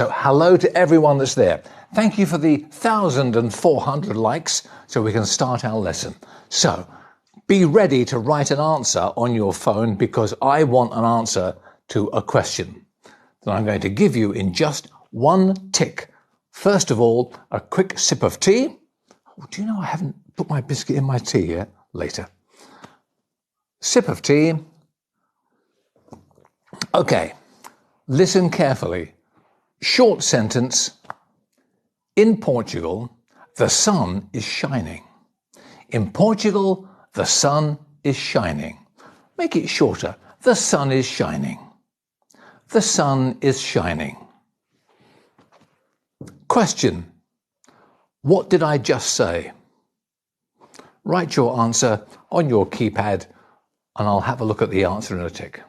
So hello to everyone that's there. Thank you for the 1,400 likes so we can start our lesson. So be ready to write an answer on your phone because I want an answer to a question that I'm going to give you in just one tick. First of all, a quick sip of tea. Oh, do you know I haven't put my biscuit in my tea yet? Later. Sip of tea. Okay, listen carefully. Short sentence. In Portugal, the sun is shining. In Portugal, the sun is shining. Make it shorter. The sun is shining. The sun is shining. Question. What did I just say? Write your answer on your keypad and I'll have a look at the answer in a tick.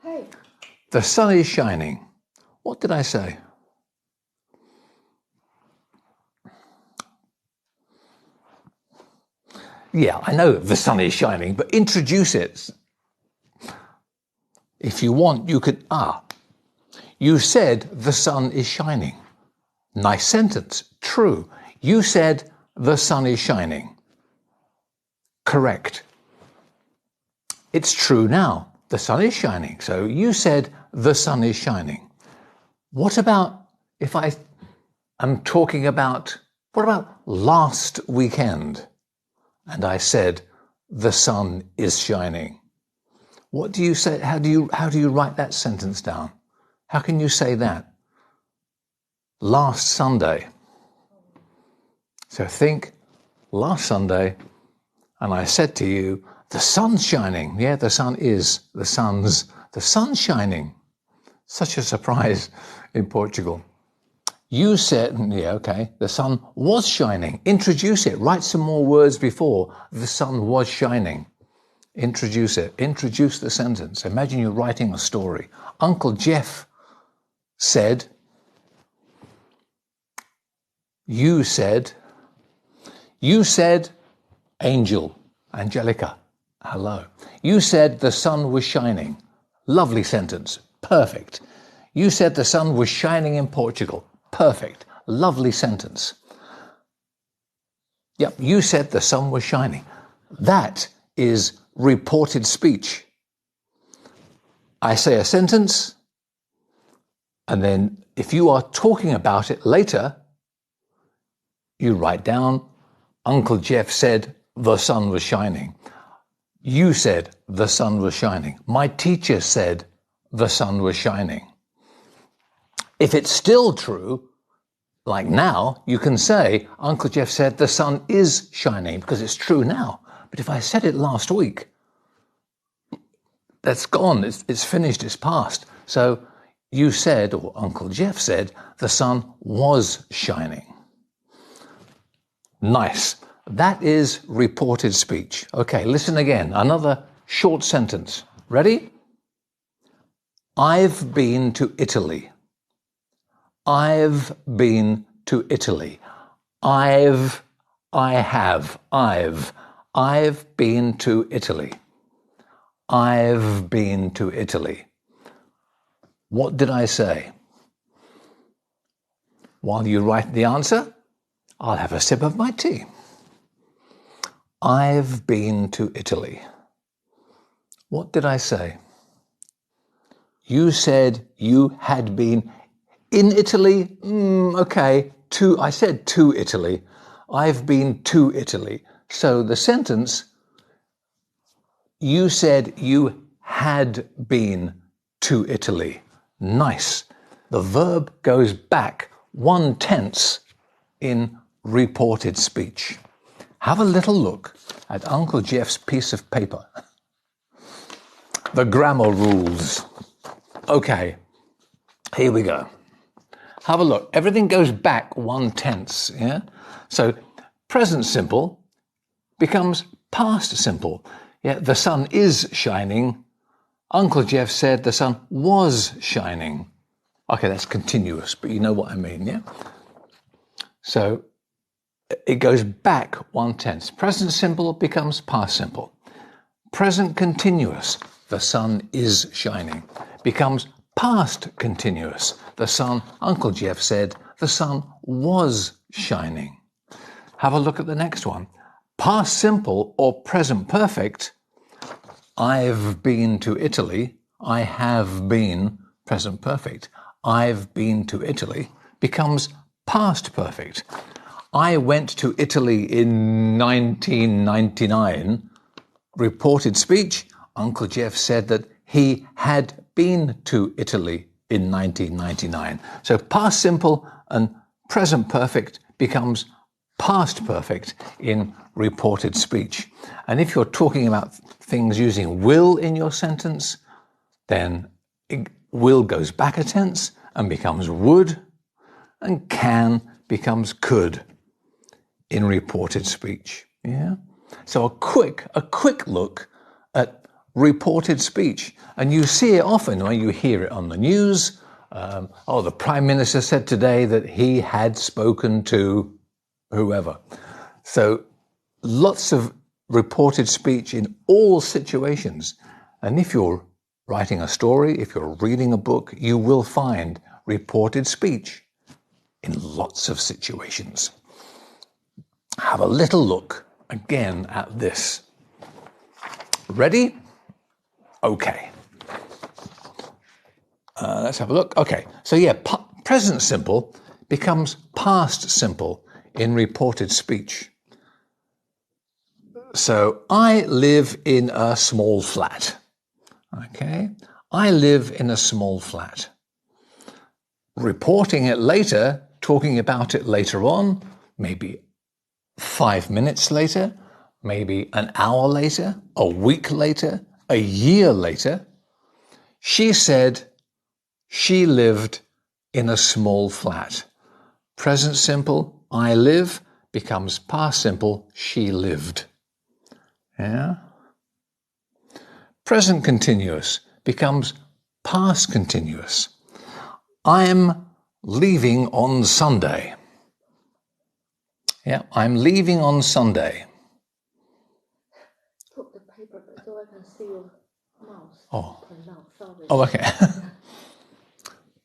Hey. The sun is shining. What did I say? Yeah, I know the sun is shining, but introduce it. If you want, you could, you said the sun is shining. Nice sentence. True. You said the sun is shining. Correct. It's true now. The sun is shining. So you said the sun is shining. What about if I am talking about, what about last weekend? And I said, the sun is shining. What do you say? How do you write that sentence down? How can you say that? Last Sunday. So think, last Sunday, and I said to you, the sun's shining. Yeah, the sun is. The sun's shining. Such a surprise in Portugal. You said, yeah, okay, the sun was shining. Introduce it. Write some more words before the sun was shining. Introduce it. Introduce the sentence. Imagine you're writing a story. Uncle Geoff said, you said, Angelica, hello. You said the sun was shining. Lovely sentence. Perfect. You said the sun was shining in Portugal. Perfect. Lovely sentence. Yep, you said the sun was shining. That is reported speech. I say a sentence, and then if you are talking about it later, you write down, Uncle Geoff said the sun was shining. You said the sun was shining. My teacher said the sun was shining. If it's still true, like now, you can say, Uncle Geoff said the sun is shining because it's true now. But if I said it last week, that's gone, it's finished, it's past. So you said, or Uncle Geoff said, the sun was shining. Nice. That is reported speech. Okay, listen again. Another short sentence. Ready? I've been to Italy. I've been to Italy. I've been to Italy. I've been to Italy. What did I say? While you write the answer, I'll have a sip of my tea. I've been to Italy. What did I say? You said you had been in Italy? Okay, I said to Italy. I've been to Italy. So the sentence, you said you had been to Italy. Nice. The verb goes back 1 tense in reported speech. Have a little look at Uncle Geoff's piece of paper. The grammar rules. Okay, here we go. Have a look. Everything goes back 1 tense, yeah? So present simple becomes past simple. Yeah, the sun is shining. Uncle Geoff said the sun was shining. Okay, that's continuous, but you know what I mean, yeah? So it goes back 1 tense. Present simple becomes past simple. Present continuous, the sun is shining, becomes past continuous. The sun, Uncle Geoff said, the sun was shining. Have a look at the next one. Past simple or present perfect. I've been to Italy. I have been, present perfect. I've been to Italy becomes past perfect. I went to Italy in 1999. Reported speech. Uncle Geoff said that he had been to Italy in 1999. So past simple and present perfect becomes past perfect in reported speech. And if you're talking about things using will in your sentence, then will goes back a tense and becomes would, and can becomes could in reported speech. Yeah. So a quick look at reported speech, and you see it often when you hear it on the news. The Prime Minister said today that he had spoken to whoever. So lots of reported speech in all situations. And if you're writing a story, if you're reading a book, you will find reported speech in lots of situations. Have a little look again at this. Ready? Okay. Let's have a look. Okay. So yeah, present simple becomes past simple in reported speech. So I live in a small flat. Okay. I live in a small flat. Reporting it later, talking about it later on, maybe 5 minutes later, maybe an hour later, a week later, a year later, she said she lived in a small flat. Present simple, I live, becomes past simple, she lived. Yeah. Present continuous becomes past continuous. I'm leaving on Sunday. Yeah, I'm leaving on Sunday. Put the paper so I can see your mouse. Oh. No, sorry. Oh, okay.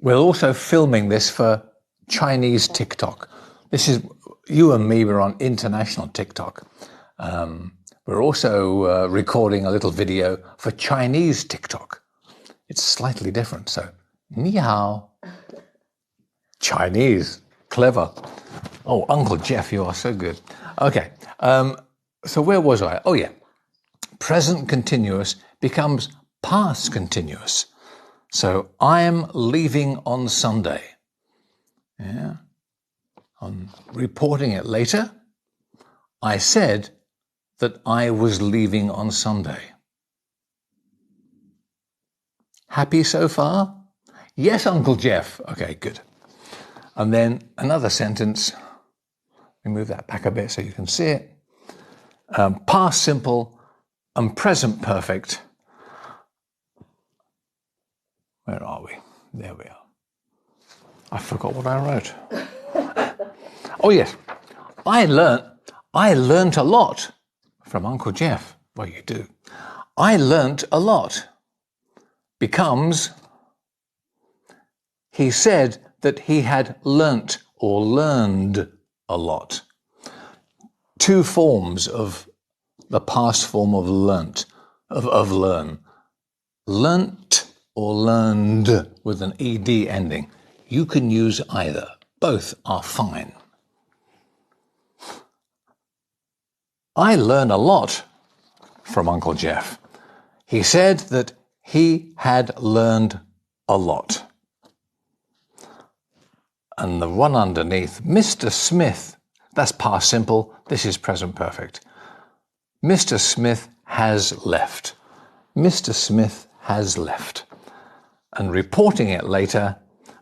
We're also filming this for Chinese TikTok. This is, you and me were on international TikTok. We're also recording a little video for Chinese TikTok. It's slightly different. So, ni hao. Chinese. Clever. Oh, Uncle Geoff, you are so good. Okay. So where was I? Oh, yeah. Present continuous becomes past continuous. So I'm leaving on Sunday. Yeah. On reporting it later, I said that I was leaving on Sunday. Happy so far? Yes, Uncle Geoff. Okay, good. And then another sentence. Let me move that back a bit so you can see it. Past simple and present perfect. Where are we? There we are. I forgot what I wrote. Oh, yes. I learnt a lot from Uncle Geoff. Well, you do. I learnt a lot becomes he said that he had learnt or learned a lot. Two forms of the past form of learnt, of learn. Learnt or learned with an ed ending. You can use either. Both are fine. I learn a lot from Uncle Geoff. He said that he had learned a lot. And the one underneath, Mr. Smith, that's past simple, this is present perfect. Mr. Smith has left. Mr. Smith has left. And reporting it later,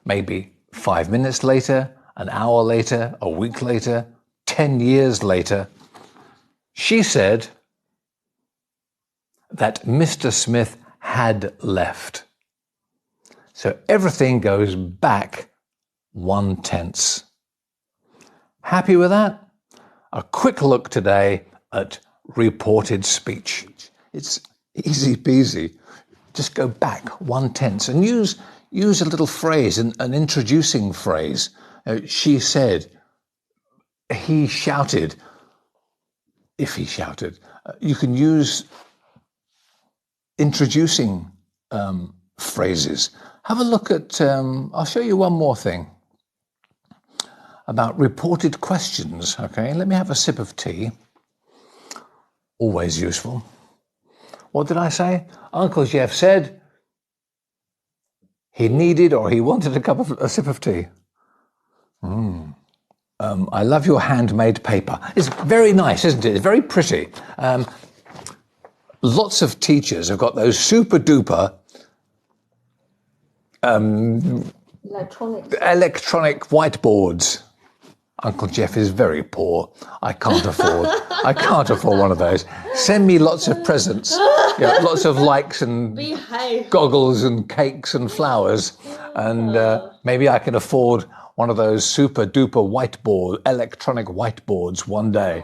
maybe 5 minutes later, an hour later, a week later, 10 years later, she said that Mr. Smith had left. So everything goes back 1/10. Happy with that? A quick look today at reported speech. It's easy peasy. Just go back 1/10 and use a little phrase, an introducing phrase. She said, he shouted, if he shouted. You can use introducing phrases. Have a look at, I'll show you one more thing about reported questions. Okay, let me have a sip of tea. Always useful. What did I say? Uncle Geoff said he needed or he wanted a sip of tea. I love your handmade paper. It's very nice, isn't it? It's very pretty. Lots of teachers have got those super duper electronic whiteboards. Uncle Geoff is very poor. I can't afford one of those. Send me lots of presents. Yeah, lots of likes and goggles and cakes and flowers. And maybe I can afford one of those super duper electronic whiteboards one day.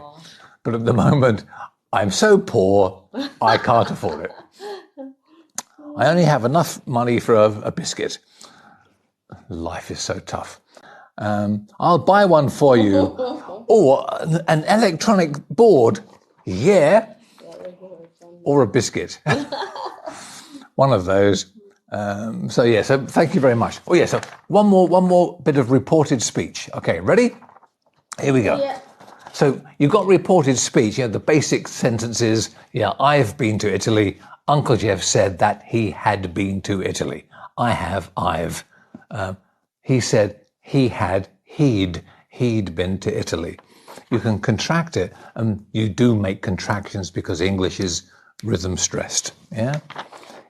But at the moment, I'm so poor, I can't afford it. I only have enough money for a biscuit. Life is so tough. I'll buy one for you. Oh, an electronic board. Yeah. Or a biscuit. One of those. So thank you very much. Oh, yeah, so one more bit of reported speech. Okay, ready? Here we go. Yeah. So you got reported speech. The basic sentences. Yeah, I've been to Italy. Uncle Geoff said that he had been to Italy. I've. He said he'd been to Italy. You can contract it, and you do make contractions because English is rhythm stressed. Yeah.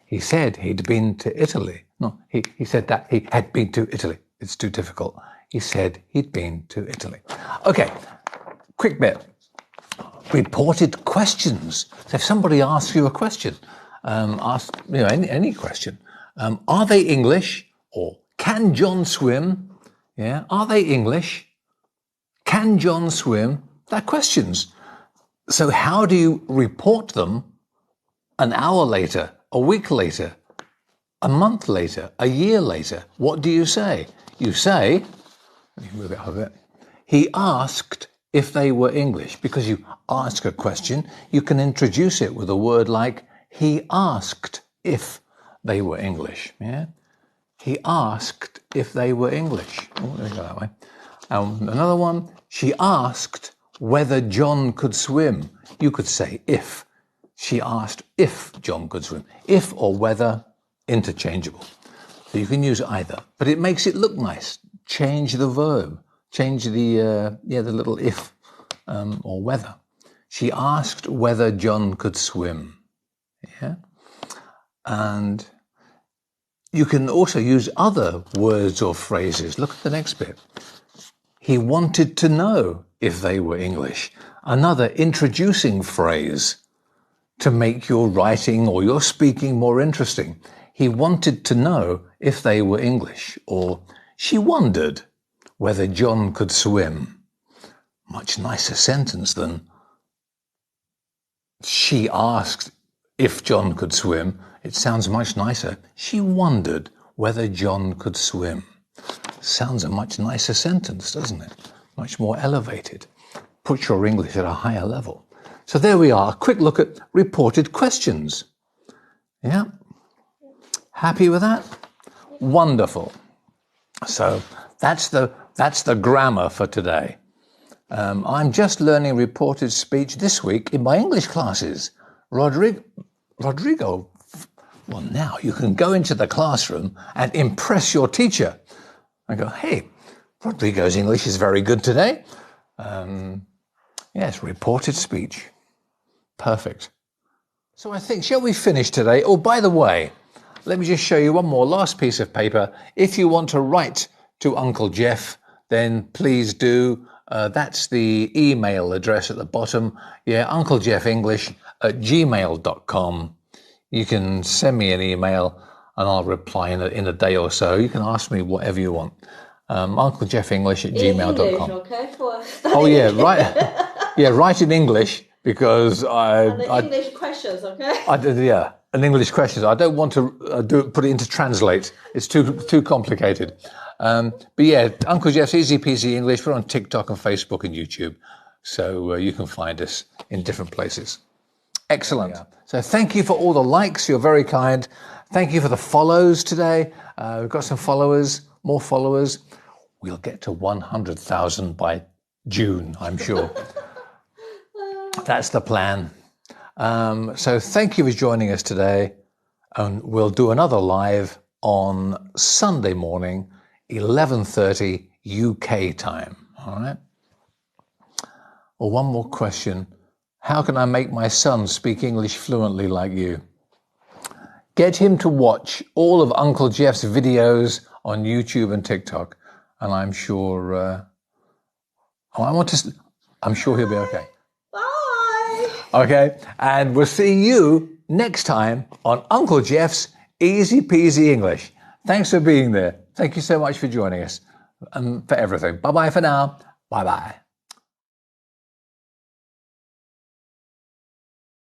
He said he'd been to Italy. No, he said that he had been to Italy. It's too difficult. He said he'd been to Italy. Okay, quick bit. Reported questions. So if somebody asks you a question, ask any question. Are they English? Or can John swim? Yeah. Are they English? Can John swim? They're questions. So how do you report them an hour later, a week later, a month later, a year later? What do you say? You say, let me move it over. He asked if they were English. Because you ask a question, you can introduce it with a word like, he asked if they were English. Yeah. He asked if they were English. Oh, let me go that way. Another one, she asked whether John could swim. You could say if. She asked if John could swim. If or whether, interchangeable. So you can use either, but it makes it look nice. Change the verb. Change the little if or whether. She asked whether John could swim. Yeah. And you can also use other words or phrases. Look at the next bit. He wanted to know if they were English. Another introducing phrase to make your writing or your speaking more interesting. He wanted to know if they were English. Or she wondered whether John could swim. Much nicer sentence than she asked if John could swim. It sounds much nicer. She wondered whether John could swim. Sounds a much nicer sentence, doesn't it? Much more elevated. Put your English at a higher level. So there we are. A quick look at reported questions. Yeah? Happy with that? Wonderful. So that's the grammar for today. I'm just learning reported speech this week in my English classes. Rodrigo, well, now you can go into the classroom and impress your teacher. I go, hey, Rodrigo's English is very good today. Yes, reported speech. Perfect. So I think, shall we finish today? Oh, by the way, let me just show you one more last piece of paper. If you want to write to Uncle Geoff, then please do. That's the email address at the bottom. Yeah, unclegeofFenglish@gmail.com. You can send me an email and I'll reply in a day or so. You can ask me whatever you want. unclegeofFenglish@gmail.com. Okay, oh yeah, right. Yeah, write in English because English questions, okay? Yeah. an English question. I don't want to put it into translate. It's too complicated. But yeah, Uncle Geoff's Easy-Peasy English. We're on TikTok and Facebook and YouTube. So you can find us in different places. Excellent. Yeah. So thank you for all the likes. You're very kind. Thank you for the follows today. We've got some followers, more followers. We'll get to 100,000 by June, I'm sure. That's the plan. So thank you for joining us today. And we'll do another live on Sunday morning, 11:30 UK time. All right. Well, one more question. How can I make my son speak English fluently like you? Get him to watch all of Uncle Geoff's videos on YouTube and TikTok, and I'm sure I'm sure he'll be okay. Bye. Okay, and we'll see you next time on Uncle Geoff's Easy-Peasy English. Thanks for being there. Thank you so much for joining us and for everything. Bye-bye for now. Bye-bye.